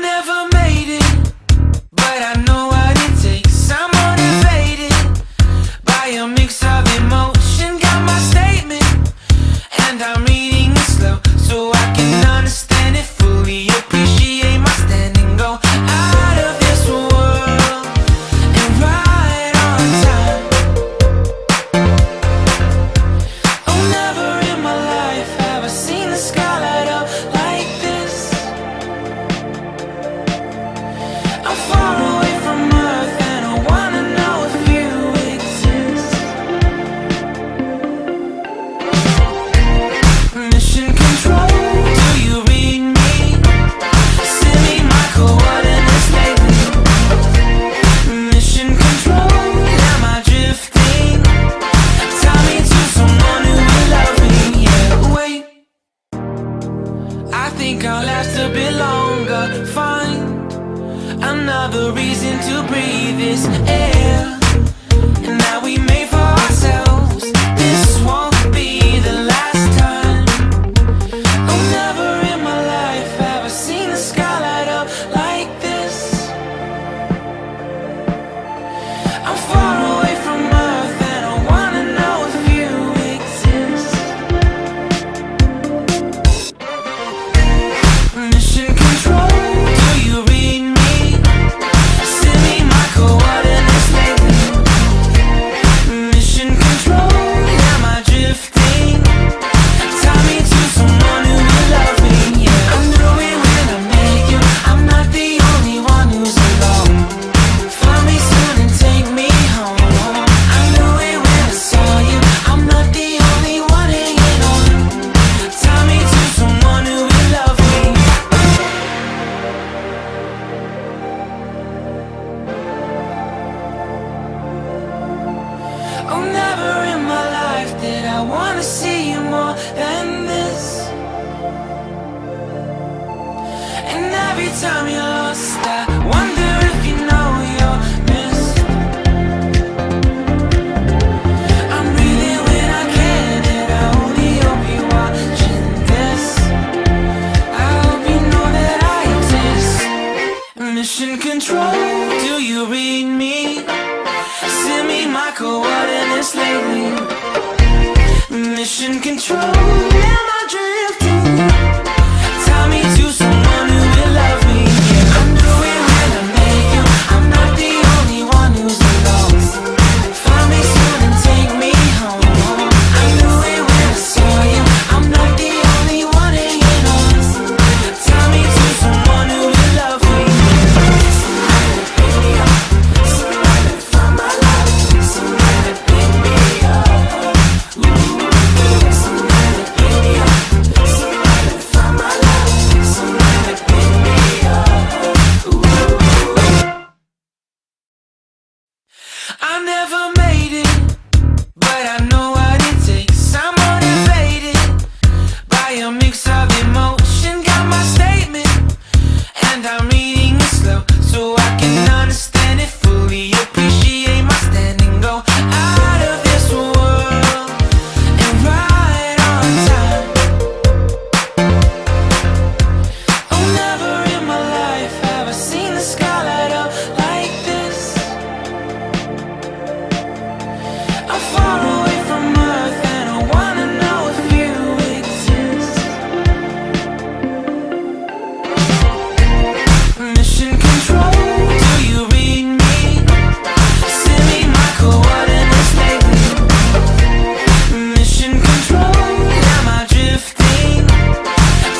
never made it, but I know what it takes. I'm motivated by a mix of emotion. Got my statement, and I'm reading it slow so I can understand it fully. Appreciate my standing, go out of this world and right on time. Oh, never in my life have I seen the sky light up like this. I'm far away from Earth and I wanna know if you exist. Mission control, do you read me? Send me my coordinates lately. Mission control, am I drifting? Tie me to someone who will love me. Yeah, wait, I think I'll last a bit longer. Find another reason to breathe this air, and that we made for ourselves. This won't be the last time. Oh, never in my life have I seen the sky light up like this. I'm far away from Earth and I wanna know if you exist. Mission control, do you read me? Send me my coordinates lately. Mission control, am I drifting? Tie me to someone who will love me. Yeah, I knew it when I met you. I'm not the only one who's alone. Find me soon and take me home. I knew it when I saw you. I'm not the only one hanging on. Tie me to someone who will love me. Oh, never in my life did I wanna see you more than this. And every time you're lost, I wonder if you know you're missed. I'm breathing when I can, and I only hope you're watching this. I hope you know that I exist. Mission control, do you read me? Send me my coordinates lately. Mission control, am I drifting? Tie me to someone who will love me. Yeah, I knew it when I met you. I'm not the only one who's alone. Find me soon and take me home. I knew it when I saw you. I'm not the only one hanging on. Tie me to someone who will love me. Somebody pick me up. Somebody find my life. Somebody pick me up. Somebody pick me up. Somebody find my life. Somebody pick me up. I never made it, but I know what it takes. I'm motivated by a mix of emotion. Got my statement, and I'm reading it slow so I can understand it fully. Appreciate my standing, go out of this world and right on time. Oh, never in my life have I seen the sky light up like this. I'm far away from Earth and I wanna know if you exist. Mission control, do you read me? Send me my coordinates lately. Mission control, am I drifting?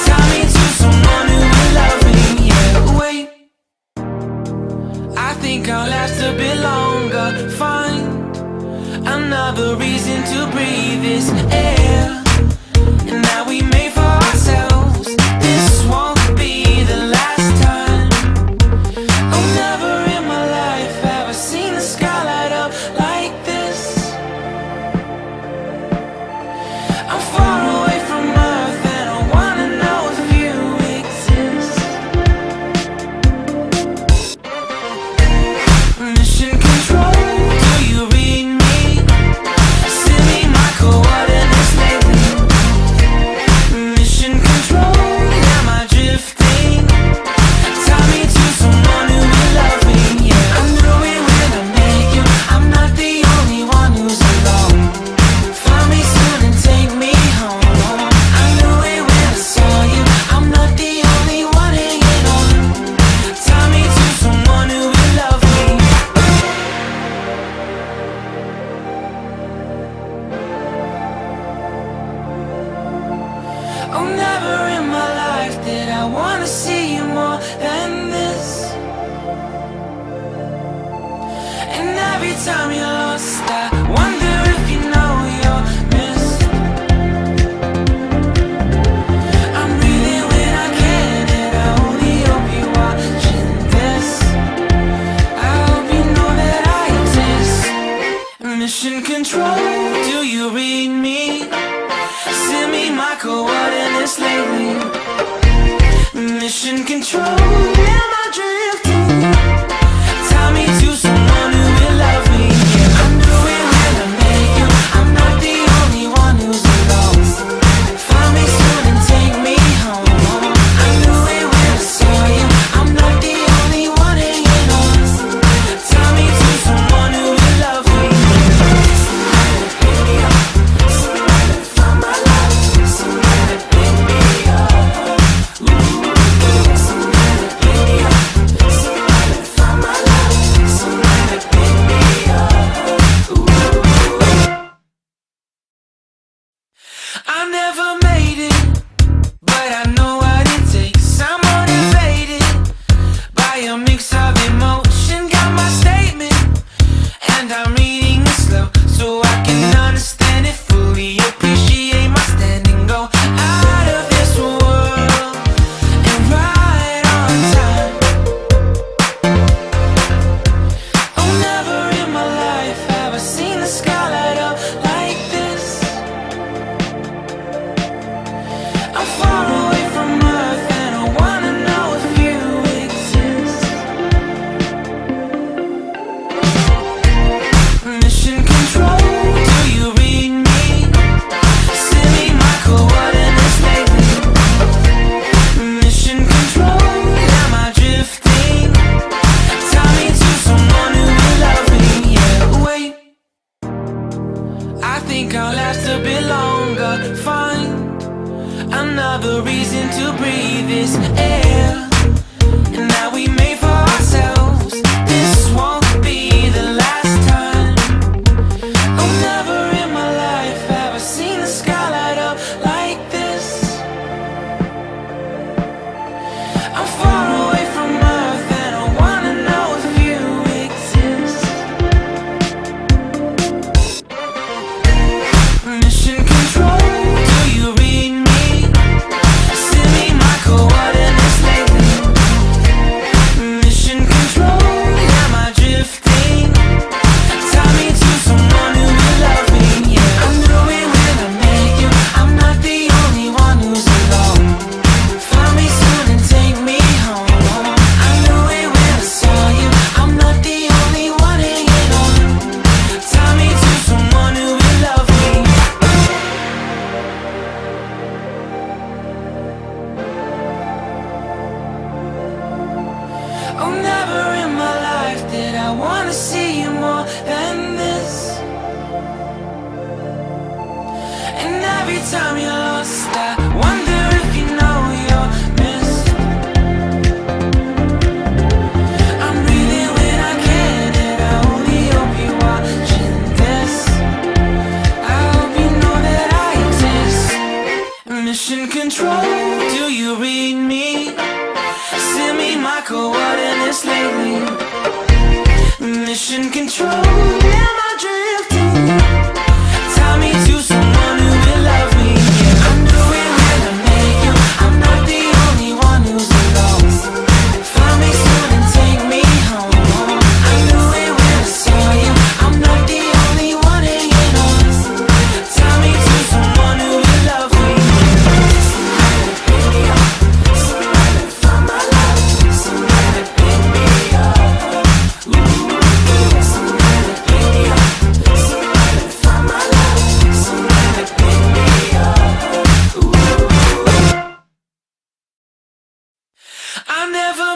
Tie me to someone who will love me. Yeah, wait, I think I'll last a bit longer. Find another reason to breathe this air, and that we made for ourselves. This won't be the last time. Oh, never in my life have I seen the sky light up like this. I'm far away from Earth and I wanna know if you exist. Mission control, do you read me? Send me my coordinates see you more than this. And every time you're lost, I wonder if you know you're missed. I'm breathing when I can, and I only hope you're watching this. I hope you know that I exist. Mission control, do you read me? Send me my coordinates lately. Mission control, am I drifting? Tie me to someone who will love me. Yeah, I'm doing well, I make you. I'm not the only one who's lost. Find me soon and take me home. I knew it when I saw you. I'm not the only one hanging on. Tie me to someone who will love me. Somebody pick me up. Somebody find my life. Somebody pick me up. Somebody pick me up. Somebody find my life. Somebody pick me up. I never made it, but I know what it takes. I'm motivated by a mix of emotion. Got my statement, and I'm reading it slow so I can understand it fully. Appreciate my standing, go out of this world and right on time. Oh, never in my life have I seen the sky light up like this. I'm far away from Earth and I wanna know if you exist. Mission control, do you read me? Send me my coordinates lately. Mission control, am I drifting? Tie me to someone who will love me. Yeah, wait, I think I'll last a bit longer. Fine, another reason to breathe this air. And that we made for ourselves. This won't be the last time. Oh, never in my life have I seen the sky light up like this. I'm far away from Earth and I wanna know if you exist. Mission control, do you read me? Send me my coordinates lately. Mission control, am I drifting? Tie me to someone who will love me. Yeah, I'm doing when I make you. I'm not the only one who's alone. Find me soon and take me home. I knew it when I saw you. I'm not the only one hanging on. Tie me to someone who will love me. Oh, never in my life did I wanna see you more than this. And every time you're lost, I wonder if you know you're missed. I'm breathing when I can, and I only hope you're watching this. I hope you know that I exist. Mission control, do you read me? Send me my coordinates lately. Mission control, am I drifting? Tie me to someone who will love me. Yeah, I'm doing well, I make you. I'm not the only one who's lost. Find me soon and take me home. I knew it when I saw you. I'm not the only one hanging on. Tie me to someone who will love me. Somebody pick me up. Somebody find my life. Somebody pick me up. Somebody pick me up. Somebody find my life. Somebody pick me up. I never